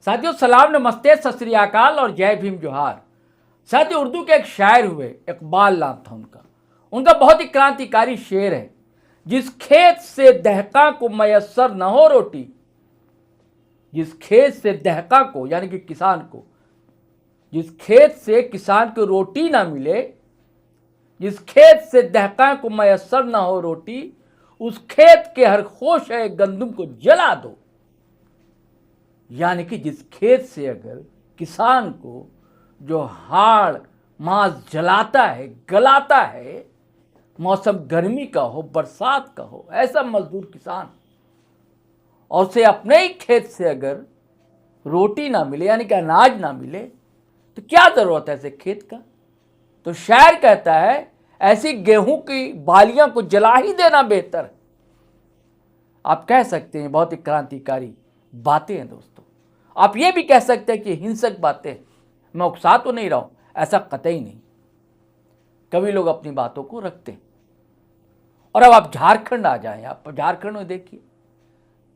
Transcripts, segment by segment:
साथियों सलाम, नमस्ते, सत श्री अकाल और जय भीम जोहार। साथियों उर्दू के एक शायर हुए, इकबाल नाम था उनका बहुत ही क्रांतिकारी शेर है। जिस खेत से दहका को मयस्सर न हो रोटी, जिस खेत से दहका को यानी कि किसान को, जिस खेत से किसान को रोटी ना मिले, जिस खेत से दहका को मयस्सर न हो रोटी, उस खेत के हर खोश है गंदुम को जला दो। यानी कि जिस खेत से अगर किसान को जो हाड़ मांस जलाता है, गलाता है, मौसम गर्मी का हो, बरसात का हो, ऐसा मजदूर किसान, और उसे अपने ही खेत से अगर रोटी ना मिले यानी कि अनाज ना मिले तो क्या जरूरत है ऐसे खेत का। तो शायर कहता है ऐसी गेहूं की बालियां को जला ही देना बेहतर है। आप कह सकते हैं बहुत ही क्रांतिकारी बातें हैं दोस्तों। आप ये भी कह सकते हैं कि हिंसक बातें, मैं उकसा तो नहीं रहा हूं, ऐसा कतई नहीं। कभी लोग अपनी बातों को रखते हैं। और अब आप झारखंड आ जाएं, आप झारखंड में देखिए,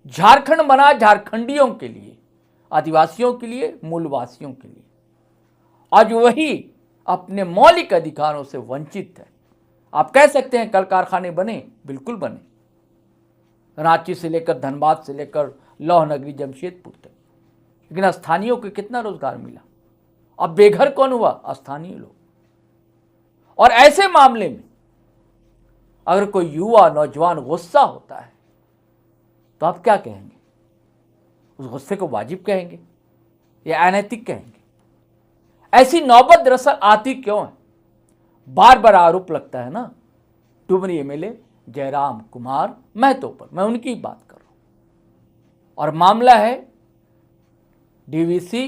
झारखंड बना झारखंडियों के लिए, आदिवासियों के लिए, मूलवासियों के लिए। आज वही अपने मौलिक अधिकारों से वंचित है। आप कह सकते हैं कल कारखाने बने, बिल्कुल बने, रांची से लेकर धनबाद से लेकर लौह नगरी जमशेदपुर तक, लेकिन स्थानीयों को कितना रोजगार मिला? अब बेघर कौन हुआ? स्थानीय लोग। और ऐसे मामले में अगर कोई युवा नौजवान गुस्सा होता है तो आप क्या कहेंगे? उस गुस्से को वाजिब कहेंगे या अनैतिक कहेंगे? ऐसी नौबत दरअसल आती क्यों है? बार बार आरोप लगता है ना टुमरी एमएलए जयराम कुमार महतो पर, मैं उनकी ही बात कर रहा हूं। और मामला है डीवीसी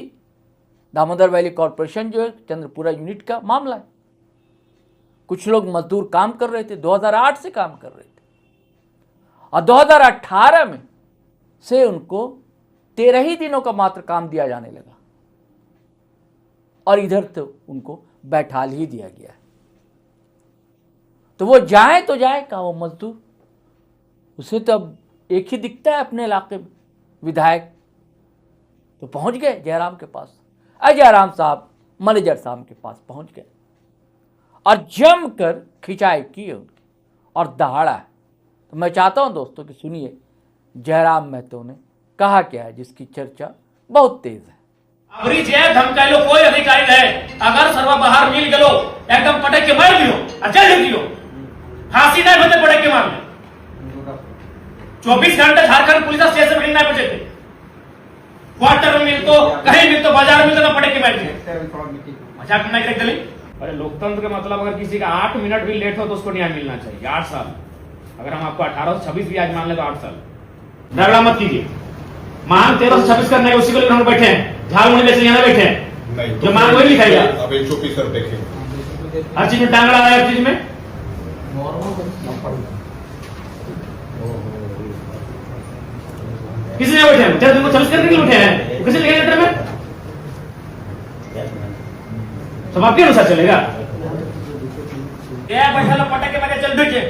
दामोदर वैली कॉरपोरेशन जो है चंद्रपुरा यूनिट का मामला है। कुछ लोग मजदूर काम कर रहे थे, 2008 से काम कर रहे थे, और 2018 में से उनको 13 ही दिनों का मात्र काम दिया जाने लगा, और इधर तो उनको बैठाल ही दिया गया है। तो वो जाए तो जाए कहाँ वो मजदूर? उसे तो अब एक ही दिखता है अपने इलाके में, विधायक। तो पहुंच गए जयराम के पास, जयराम साहब मैनेजर साहब के पास पहुंच गए और जमकर खिंचाई की है उनकी, और दहाड़ा है। तो मैं चाहता हूं दोस्तों कि सुनिए जयराम महतो ने कहा क्या है, जिसकी चर्चा बहुत तेज है। अबरी जे धमकायलो कोई अधिकारी रहे, अगर सर्व बाहर मिल गलो एकदम पटक के मार दियो, जेल दियो, फांसी नहीं होते पटक के मार। 24 घंटे झारखंड पुलिस स्टेशन में नहीं बचे थे। क्वार्टर में मिल तो कहीं मिल तो बाजार में तो पटक के मार दिए। मजाक नहीं करते। अरे लोकतंत्र का मतलब अगर किसी का 8 मिनट भी लेट हो तो उसको न्याय मिलना चाहिए। 8 साल, अगर हम आपको 1826 भी आज मान ले तो 8 साल। झगड़ा मत कीजिए। मांग 1326 करने उसी को लेकर हम बैठे हैं, झालमुड़ी बेचने यहाँ बैठे हैं, जो मांग वही लिखाएगा। अब 120 सर देखें, हर चीज में टांग लगा है, हर चीज में। किसी ने बैठे हैं 1326 करने के लिए बैठे हैं, किसी लिखे लेटर में? सब आपके अनुसार चलेगा। क्या बैठा लो पटक के मारे चल बैठे,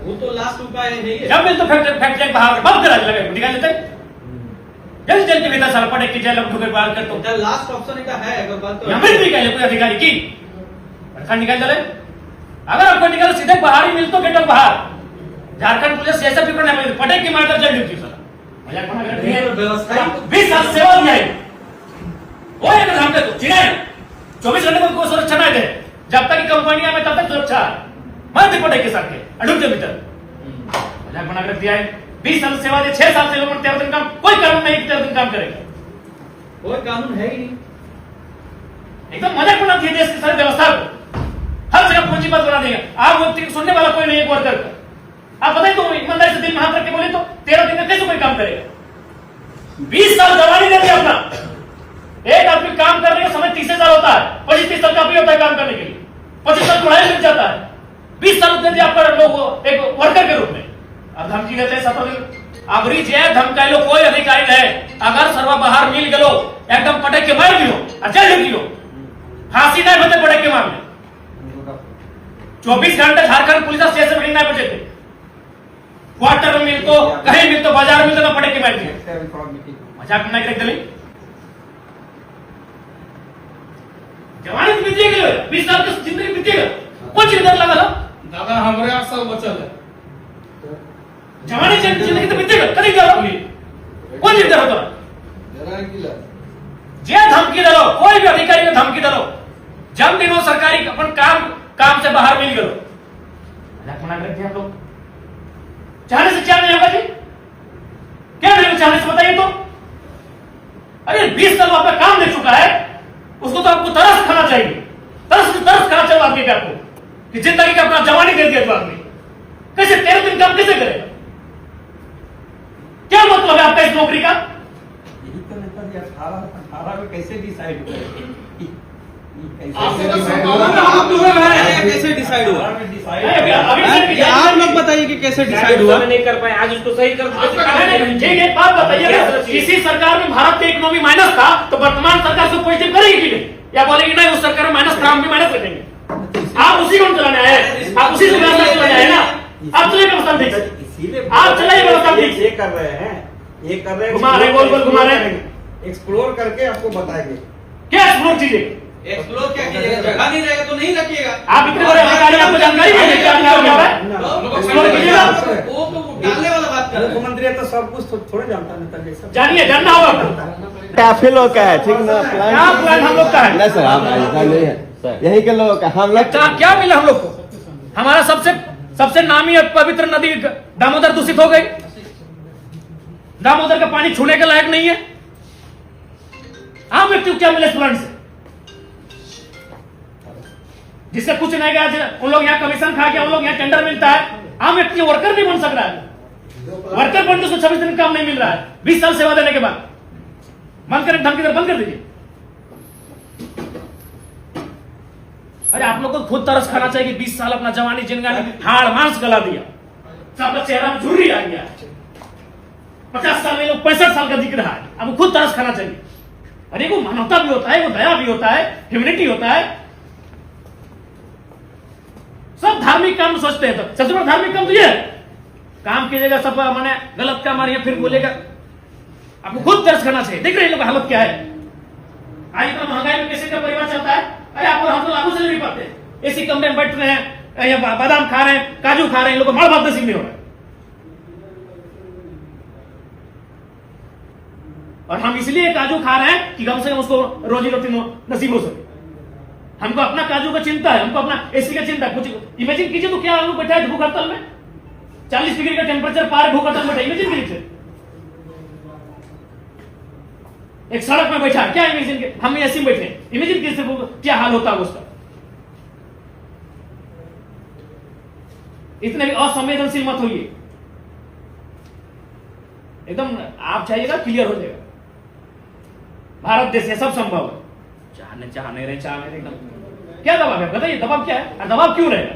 वो तो लास्ट उपाय है। जब मिल तो फैक्ट बाहर बंद करा लगे, निकाल देते जल्दी जल्दी भीतर साल पटक के जेल ढुके बाहर कर तो लास्ट ऑप्शन का है। अगर बात तो हमें भी कहे कोई अधिकारी की खंड निकाल चले। अगर आपको निकाल सीधे बाहर ही मिल तो गेट बाहर। झारखंड पुलिस ऐसा फिक्र नहीं पटक के मारकर जेल ड्यूटी सर मजाक बना कर व्यवस्था 20 साल सेवा दिया है वो है ना। हमने तो चिड़े 24 घंटे को सुरक्षा नहीं दे, जब तक कंपनियां में तब तक सुरक्षा मत पटक के साथ के अड़ुक के भीतर मजाक बना कर दिया है। 20 साल सेवा दे, 6 साल से लोगों ने 13 दिन काम, कोई कानून नहीं 13 दिन काम करेगा। कोई कानून है ही नहीं। एकदम मजाक बना दिया देश की सारी व्यवस्था को, हर जगह पूंजीपत बना देगा। आप व्यक्ति सुनने वाला कोई नहीं है वर्कर का। आप बताइए तो ईमानदारी से दिल में हाथ रख के बोले तो 13 दिन में कैसे कोई काम करेगा? 20 साल जवानी दे दिया अपना। एक आदमी काम करने का समय 30 साल होता है, 25-30 साल काफी होता है काम करने के लिए, 25 साल पढ़ाई लग जाता है। 20 साल दे दिया आपका लोग एक वर्कर के रूप में। अब धमकी देते हैं 17 दिन। अबरी जे धमकायलो कोई अधिकारी रहे, अगर सर्व बाहर मिल गलो एकदम पटक के मार दियो, जेल दियो, फांसी नहीं होते पटक के मार। 24 घंटे झारखंड पुलिस स्टेशन में नहीं बचे थे। क्वार्टर में मिल तो कहीं मिल तो बाजार में तो पटक के मार दिए। मजाक नहीं करते। है? 20 साल की जिंदगी बीतेगा, कौन सी डर लगा लो? दादा हमारे 8 साल बचल है। जवानी जिंदगी तो बीतेगा, कभी डर होगी, कौन सी डर होता है? जे धमकी दलो, कोई भी अधिकारी को धमकी दलो, जब दिनों सरकारी अपन काम से बाहर मिल गए, मना करते हैं हम लोग। चाहने से क्या नहीं होगा जी? क्या नहीं चाहने से बताइए तो? अरे 20 साल आपका काम दे चुका है, उसको तो आपको तरस खाना चाहिए, तरस खाना चाहिए आदमी पे आपको कि जिंदगी का अपना जवानी दे दिया तो आदमी कैसे 13 दिन काम कैसे करेगा? क्या मतलब है आपका इस नौकरी का? यही तो नेताजी 18 में कैसे डिसाइड करें? कैसे डिसाइड हुआ? आप लोग बताइए कि कैसे डिसाइड हुआ? नहीं कर पाए, आज उसको सही कर ठीक है। बात बताइए, किसी सरकार में भारत की इकोनॉमी माइनस था तो वर्तमान सरकार को पॉजिटिव करेगी कि नहीं, या बोलेगी नहीं उस सरकार में माइनस था, हम भी माइनस रखेंगे? आप उसी को चलाने आए, आप उसी से व्यवस्था चलाने आए ना, आप चलिए व्यवस्था ठीक है, इसीलिए आप चलाइए व्यवस्था ठीक ये कर रहे हैं, ये कर रहे हैं, घुमा रहे, गोल गोल घुमा रहे, एक्सप्लोर करके आपको बताएंगे। क्या एक्सप्लोर कीजिए? एक्सप्लोर क्या कीजिएगा? जगह नहीं रहेगा तो नहीं रखिएगा। आप इतने बड़े अधिकारी, आपको जानकारी नहीं है क्या हो रहा है? एक्सप्लोर कीजिएगा, वो तो डालने वाला बात कर रहे हैं। मुख्यमंत्री तो सब कुछ थोड़े जानता है नेताजी सब। जानिए, जानना होगा काफी लोग का है, ठीक ना? क्या प्लान हम लोग का है? नहीं सर, आप ऐसा नहीं है, यही के लोगों का हम लोग क्या मिला हम लोग को? हमारा सबसे नामी और पवित्र नदी दामोदर दूषित हो गई, दामोदर का पानी छूने के लायक नहीं है। आम व्यक्ति को क्या मिले प्लान से, जिससे कुछ नहीं गया? उन लोग यहाँ कमीशन खा के, उन लोग यहाँ टेंडर मिलता है, आम व्यक्ति वर्कर नहीं बन सक रहा है। वर्कर बनते उसको 26 दिन काम नहीं मिल रहा है 20 साल सेवा देने के बाद। बंद करें, धमकी बंद कर दीजिए। अरे आप लोग को खुद तरस खाना चाहिए कि 20 साल अपना जवानी जिंदगी हाड़ मांस गला दिया, सबका चेहरा में झुर्री आ गया, 50 साल में लोग 65 साल का दिख रहा है, अब खुद तरस खाना चाहिए। अरे वो मानवता भी होता है, वो दया भी होता है, ह्यूमैनिटी होता है। सब धार्मिक काम सोचते हैं, तो सबसे बड़ा धार्मिक काम तो ये है, काम कीजिएगा सब मैंने गलत काम आ रही है फिर बोलेगा। आपको खुद तरस खाना चाहिए। देख रहे हैं लोग हालत क्या है, आज इतना महंगाई में कैसे का परिवार चलता है। अरे आपको हम तो लाखों से नहीं पाते, एसी कमरे में बैठ रहे हैं, या बादाम खा रहे हैं, काजू खा रहे हैं, लोग माड़ भात नसीब नहीं हो रहा है। और हम इसलिए काजू खा रहे हैं कि कम से कम उसको रोजी रोटी नसीब हो सके। हमको अपना काजू का चिंता है, हमको अपना एसी का चिंता है। कुछ इमेजिन कीजिए तो क्या लोग बैठा है भूख हड़ताल में, 40 डिग्री का टेम्परेचर पार भूख हड़ताल में बैठा, इमेजिन कीजिए। एक सड़क में बैठा, क्या इमेजिन के हम एसी में बैठे, इमेजिन कीजिए क्या हाल होता है उसका। इतने भी असंवेदनशील मत होइए, एकदम आप चाहिएगा क्लियर हो जाएगा। भारत देश है, सब संभव है। चाह नहीं रहे एकदम क्या दबाव है बताइए, दबाव क्या है और दबाव क्यों रहेगा,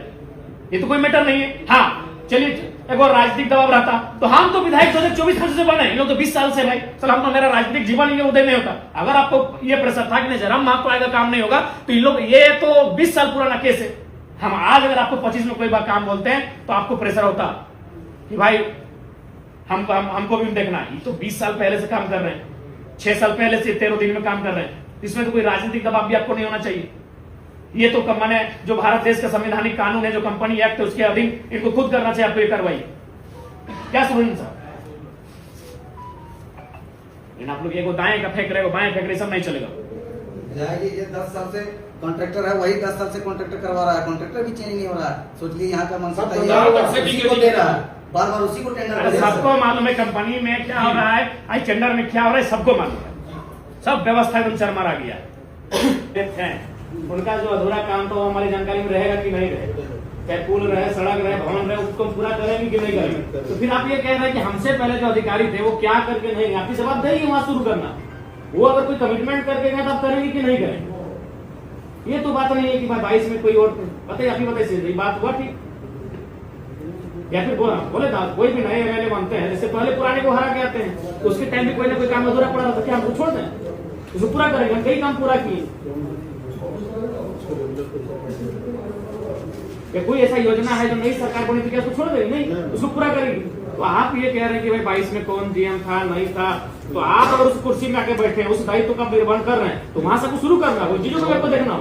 ये तो कोई मैटर नहीं है। हाँ चलिए एक और राजनीतिक दबाव रहता तो हम तो विधायक 2024 से बने, इन लोग तो 20 साल से भाई चल हम तो मेरा राजनीतिक जीवन ही उदय नहीं होता। अगर आपको ये प्रेशर था कि नहीं जरा आपको आएगा काम नहीं होगा तो इन लोग, ये तो 20 साल पुराना केस है। हम आज अगर आपको 25 में कोई बार काम बोलते हैं तो आपको प्रेशर होता कि भाई हमको भी देखना है। ये तो 20 साल पहले से काम कर रहे हैं, 6 साल पहले से 13 दिन में काम कर रहे हैं, इसमें तो कोई राजनीतिक दबाव भी आपको नहीं होना चाहिए। ये तो मैंने जो भारत देश का संवैधानिक कानून है, जो कंपनी एक्ट है, उसके अधीन इनको खुद करना चाहिए। आपको ये कार्रवाई क्या सुन साहब, आप लोग एगो दाएं का फेंक रहे हो, बाएं फेंक रहे, सब नहीं चलेगा। ये 10 साल से कॉन्ट्रैक्टर है, वही 10 साल से कॉन्ट्रैक्टर करवा रहा है, कॉन्ट्रैक्टर भी चेंज नहीं हो रहा है। सोच लीजिए यहाँ का मनसा उसी को दे रहा है, बार बार उसी को टेंडर। सबको मालूम है कंपनी में क्या हो रहा है, आई टेंडर में क्या हो रहा है, सबको मालूम है। सब व्यवस्था एकदम चरमर आ गया है। उनका जो अधूरा काम तो हमारी जानकारी में रहेगा कि नहीं रहेगा, चाहे पुल रहे, सड़क रहे, भवन रहे, उसको पूरा करेंगे कि नहीं करेंगे। तो फिर आप ये कह रहे हैं कि हमसे पहले जो अधिकारी थे वो क्या करके नहीं, आपकी जवाबदेही वहां शुरू करना। वो अगर कोई कमिटमेंट करके गए तो आप करेंगे कि नहीं करेंगे। ये तो बात नहीं है कि भाई 22 में कोई और बताइए, आप ही बताइए बात हुआ ठीक, या फिर बोले था कोई भी नए एमएलए बनते हैं, जैसे पहले पुराने को हरा के आते हैं, तो उसके टाइम भी कोई ना कोई काम अधूरा पड़ा था, क्या हम छोड़ दें, उसको पूरा करेंगे। हम कई काम पूरा किए, कोई ऐसा योजना है जो नई सरकार बनी थी क्या उसको छोड़ देगी, नहीं उसको पूरा करेगी। तो आप ये कह रहे हैं कि भाई 22 में कौन जीएम था नहीं था, तो आप अगर उस कुर्सी में आके बैठे हैं, उस दायित्व का निर्वहन कर रहे हैं, तो वहां से शुरू करना, वो चीजों को देखना।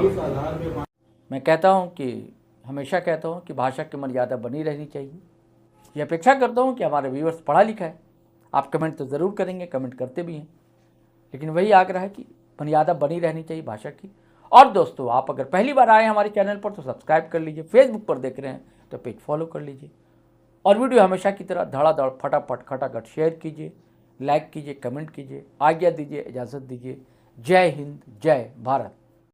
मैं कहता हूँ कि हमेशा कहता हूँ कि भाषा की मर्यादा बनी रहनी चाहिए। ये अपेक्षा करता हूँ कि हमारे व्यूअर्स पढ़ा लिखा है, आप कमेंट तो ज़रूर करेंगे, कमेंट करते भी हैं, लेकिन वही आग्रह है कि मर्यादा बनी रहनी चाहिए भाषा की। और दोस्तों, आप अगर पहली बार आए हमारे चैनल पर तो सब्सक्राइब कर लीजिए, फेसबुक पर देख रहे हैं तो पेज फॉलो कर लीजिए, और वीडियो हमेशा की तरह धड़ाधड़ फटाफट खटाखट शेयर कीजिए, लाइक कीजिए, कमेंट कीजिए। आज्ञा दीजिए, इजाज़त दीजिए। जय हिंद, जय भारत।